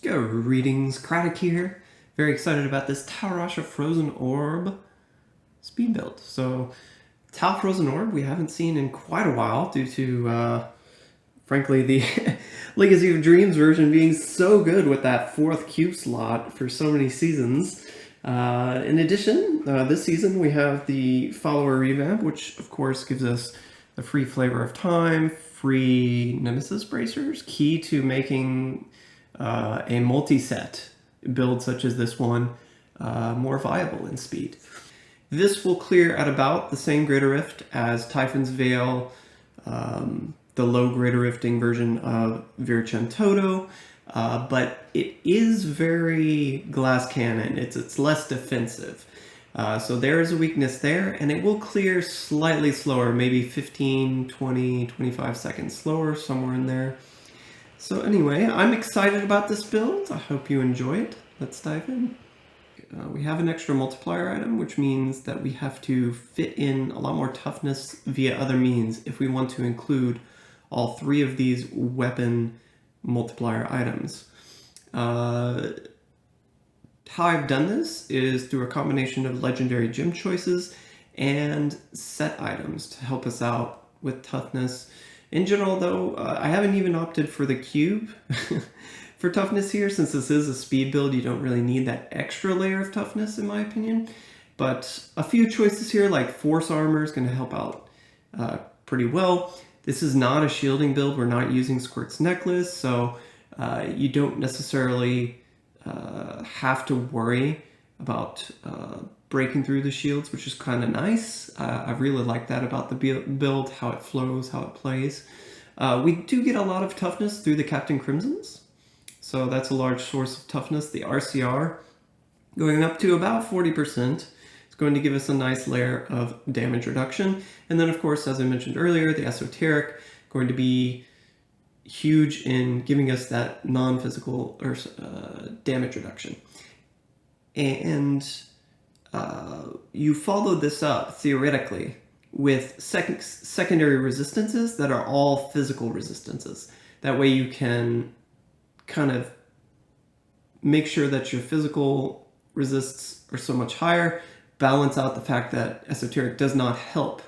Greetings, Craddock here. Very excited about this Tal FO Frozen Orb speed build. So, Tal Frozen Orb we haven't seen in quite a while due to, frankly, the Legacy of Dreams version being so good with that 4th cube slot for so many seasons. In addition, this season we have the Follower revamp, which of course gives us the free Flavor of Time, free Nemesis bracers, key to making a multi-set build such as this one more viable in speed. This will clear at about the same Greater Rift as Typhon's Veil, the low Greater Rifting version of Virchen Toto, but it is very glass cannon. It's less defensive. So there is a weakness there, and it will clear slightly slower, maybe 15, 20, 25 seconds slower, somewhere in there. So anyway, I'm excited about this build. I hope you enjoy it. Let's dive in. We have an extra multiplier item, which means that we have to fit in a lot more toughness via other means if we want to include all 3 of these weapon multiplier items. How I've done this is through a combination of legendary gem choices and set items to help us out with toughness. In general, though, I haven't even opted for the cube for toughness here. Since this is a speed build, you don't really need that extra layer of toughness, in my opinion. But a few choices here, like Force Armor, is going to help out pretty well. This is not a shielding build. We're not using Squirt's Necklace, so you don't necessarily have to worry about breaking through the shields, which is kind of nice. I really like that about the build, how it flows, how it plays. We do get a lot of toughness through the Captain Crimsons, so that's a large source of toughness. The RCR going up to about 40%. It's going to give us a nice layer of damage reduction. And then, of course, as I mentioned earlier, the Esoteric going to be huge in giving us that non-physical or damage reduction. And you follow this up theoretically with secondary resistances that are all physical resistances. That way you can kind of make sure that your physical resists are so much higher, balance out the fact that Esoteric does not help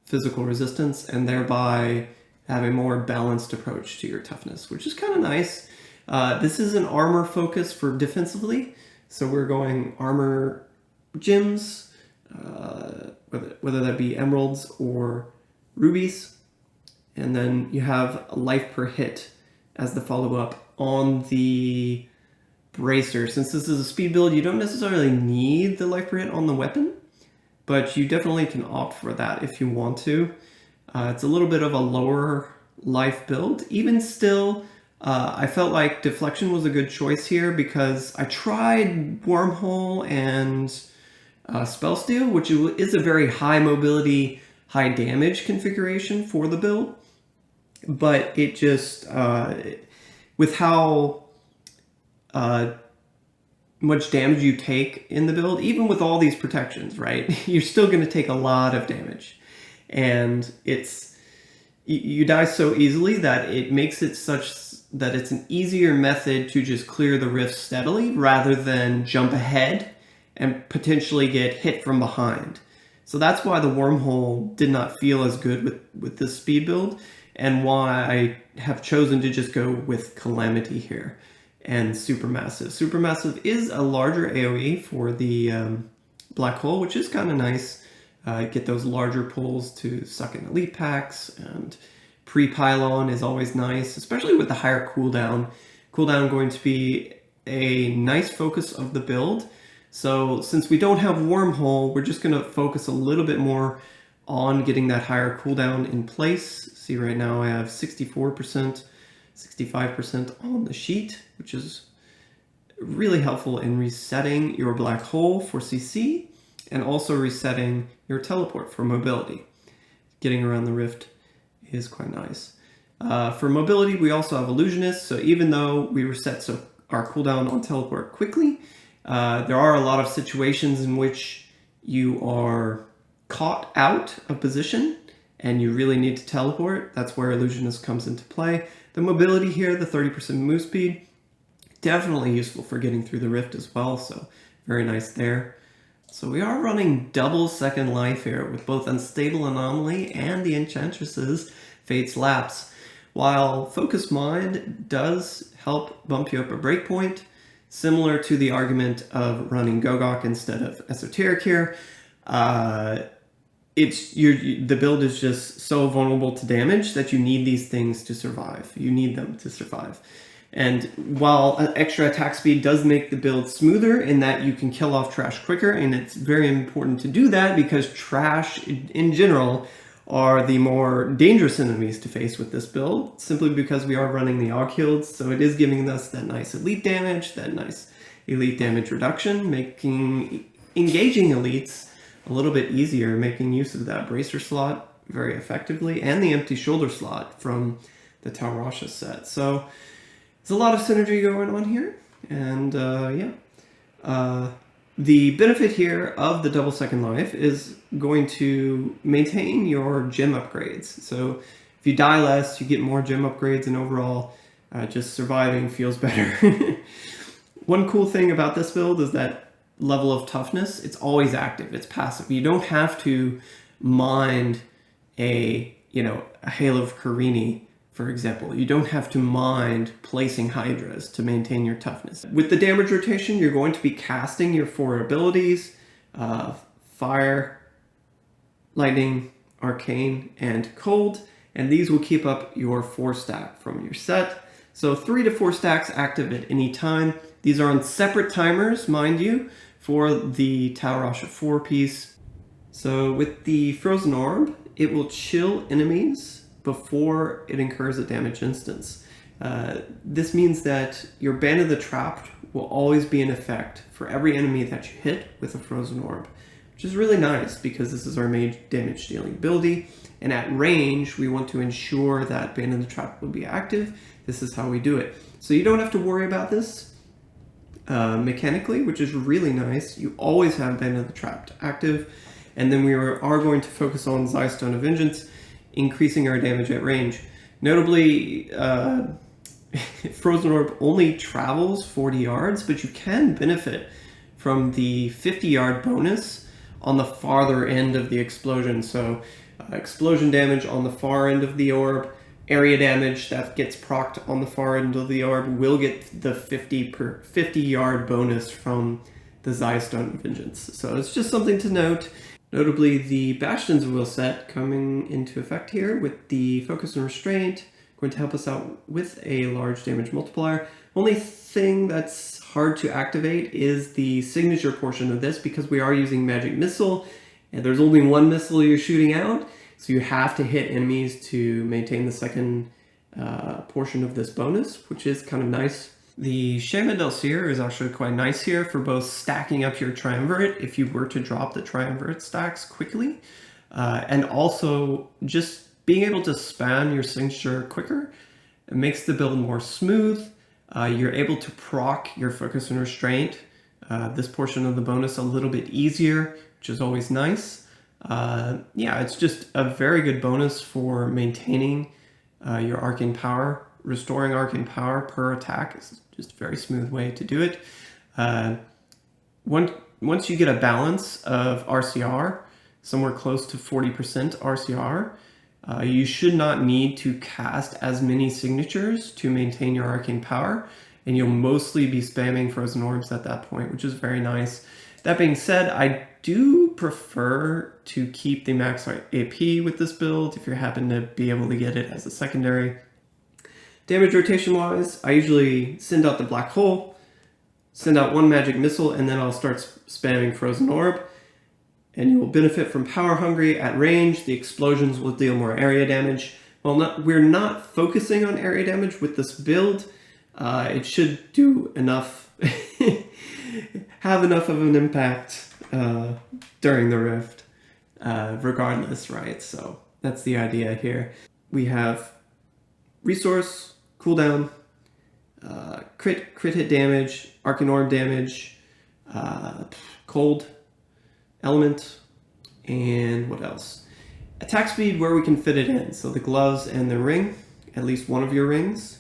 physical resistance, and thereby have a more balanced approach to your toughness, which is kind of nice. This is an armor focus for defensively, so we're going armor gems, whether that be emeralds or rubies, and then you have a life per hit as the follow-up on the bracer. Since this is a speed build, you don't necessarily need the life per hit on the weapon, but you definitely can opt for that if you want to. It's a little bit of a lower life build. Even still, I felt like Deflection was a good choice here because I tried Wormhole and Spellsteal, which is a very high mobility, high damage configuration for the build. But it just, with how much damage you take in the build, even with all these protections, right, you're still going to take a lot of damage. And you die so easily that it makes it such that it's an easier method to just clear the rift steadily rather than jump ahead and potentially get hit from behind. So that's why the Wormhole did not feel as good with this speed build, and why I have chosen to just go with Calamity here and Supermassive. Supermassive is a larger AoE for the Black Hole, which is kind of nice. Get those larger pulls to suck in elite packs, and pre-pylon is always nice, especially with the higher cooldown. Cooldown going to be a nice focus of the build. So since we don't have Wormhole, we're just going to focus a little bit more on getting that higher cooldown in place. See, right now I have 64%, 65% on the sheet, which is really helpful in resetting your Black Hole for CC, and also resetting your teleport for mobility. Getting around the rift is quite nice. For mobility, we also have Illusionist, so even though we reset our cooldown on teleport quickly, there are a lot of situations in which you are caught out of position and you really need to teleport. That's where Illusionist comes into play. The mobility here, the 30% move speed, Definitely useful for getting through the rift as well, so very nice there. So we are running double second life here with both Unstable Anomaly and the Enchantress's Fate's Lapse. While Focus Mind does help bump you up a breakpoint, similar to the argument of running Gogok instead of Esoteric here, the build is just so vulnerable to damage that you need these things to survive. You need them to survive. And while extra attack speed does make the build smoother in that you can kill off trash quicker, and it's very important to do that because trash in general are the more dangerous enemies to face with this build, simply because we are running the Aughields, so it is giving us that nice elite damage, that nice elite damage reduction, making engaging elites a little bit easier, making use of that bracer slot very effectively, and the empty shoulder slot from the Tal FO set. So there's a lot of synergy going on here, and the benefit here of the double second life is going to maintain your gem upgrades. So if you die less, you get more gem upgrades, and overall just surviving feels better. One cool thing about this build is that level of toughness, it's always active, it's passive. You don't have to mind a Hail of Karini, for example. You don't have to mind placing Hydras to maintain your toughness. With the damage rotation, you're going to be casting your 4 abilities, Fire, Lightning, Arcane, and Cold, and these will keep up your 4 stack from your set. So 3 to 4 stacks active at any time. These are on separate timers, mind you, for the Tal FO 4 piece. So with the Frozen Orb, it will chill enemies before it incurs a damage instance. This means that your Band of the Trapped will always be in effect for every enemy that you hit with a Frozen Orb, which is really nice because this is our main damage dealing ability, and at range we want to ensure that Band of the Trapped will be active. This is how we do it. So you don't have to worry about this mechanically, which is really nice. You always have Band of the Trapped active, and then we are going to focus on Zystone of Vengeance, increasing our damage at range. Notably, Frozen Orb only travels 40 yards, but you can benefit from the 50-yard bonus on the farther end of the explosion. So explosion damage on the far end of the orb, area damage that gets procced on the far end of the orb will get the 50-yard bonus from the Zystone of Vengeance. So it's just something to note. Notably, the Bastion's Will set coming into effect here with the Focus and Restraint, going to help us out with a large damage multiplier. Only thing that's hard to activate is the signature portion of this, because we are using Magic Missile, and there's only one missile you're shooting out, so you have to hit enemies to maintain the second portion of this bonus, which is kind of nice. The Shaman Delsere is actually quite nice here for both stacking up your Triumvirate if you were to drop the Triumvirate stacks quickly, and also just being able to spam your signature quicker. It makes the build more smooth. You're able to proc your Focus and Restraint, this portion of the bonus, a little bit easier, which is always nice. Yeah, it's just a very good bonus for maintaining your Arcane Power. Restoring Arcane Power per attack is just a very smooth way to do it. Once you get a balance of RCR, somewhere close to 40% RCR, you should not need to cast as many signatures to maintain your Arcane Power, and you'll mostly be spamming Frozen Orbs at that point, which is very nice. That being said, I do prefer to keep the max AP with this build if you happen to be able to get it as a secondary. Damage rotation wise, I usually send out the Black Hole, send out 1 Magic Missile, and then I'll start spamming Frozen Orb. And you will benefit from Power Hungry at range. The explosions will deal more area damage. While we're not focusing on area damage with this build, it should do enough, have enough of an impact during the rift, regardless, right? So that's the idea here. We have resource, cooldown, crit hit damage, Arcane Orb damage, cold, element, and what else? Attack speed where we can fit it in. So the gloves and the ring, at least one of your rings.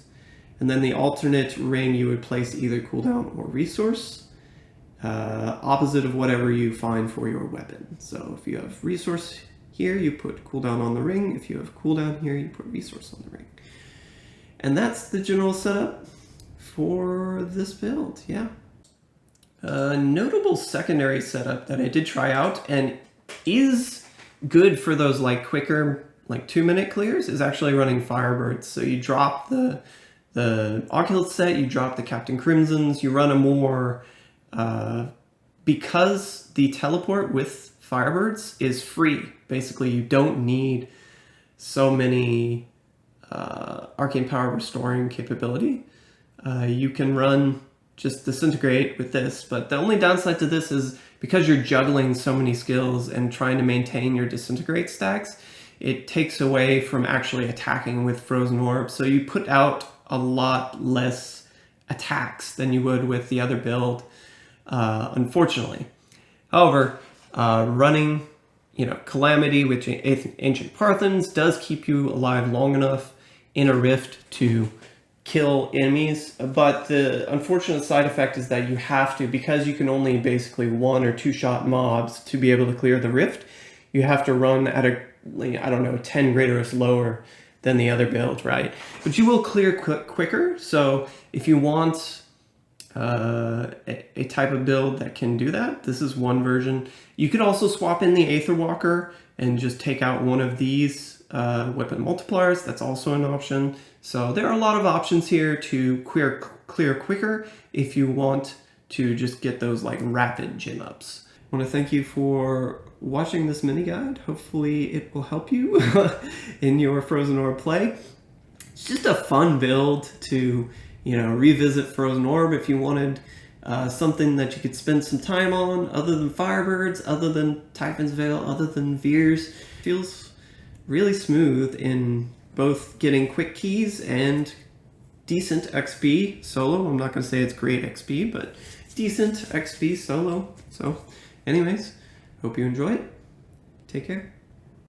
And then the alternate ring, you would place either cooldown or resource, opposite of whatever you find for your weapon. So if you have resource here, you put cooldown on the ring. If you have cooldown here, you put resource on the ring. And that's the general setup for this build, yeah. A notable secondary setup that I did try out and is good for those like quicker, like 2-minute clears, is actually running Firebirds. So you drop the Oculus set, you drop the Captain Crimsons, you run a more, because the teleport with Firebirds is free. Basically, you don't need so many arcane power restoring capability. You can run just disintegrate with this, but the only downside to this is because you're juggling so many skills and trying to maintain your disintegrate stacks, it takes away from actually attacking with frozen orb. So you put out a lot less attacks than you would with the other build, unfortunately. However, running, Calamity with Ancient Parthens does keep you alive long enough in a rift to kill enemies, but the unfortunate side effect is that you have to, because you can only basically 1 or 2 shot mobs to be able to clear the rift, you have to run at a, 10 greater lower than the other build, right? But you will clear quicker, so if you want a type of build that can do that, this is one version. You could also swap in the Aetherwalker and just take out one of these weapon multipliers. That's also an option. So there are a lot of options here to clear quicker if you want to just get those like rapid gym ups. I want to thank you for watching this mini guide. Hopefully it will help you in your Frozen Orb play. It's just a fun build to, revisit Frozen Orb if you wanted something that you could spend some time on other than Firebirds, other than Typhon's Veil, other than Veers. Feels really smooth in both getting quick keys and decent XP solo. I'm not going to say it's great XP, but decent XP solo. So anyways, hope you enjoy it. Take care.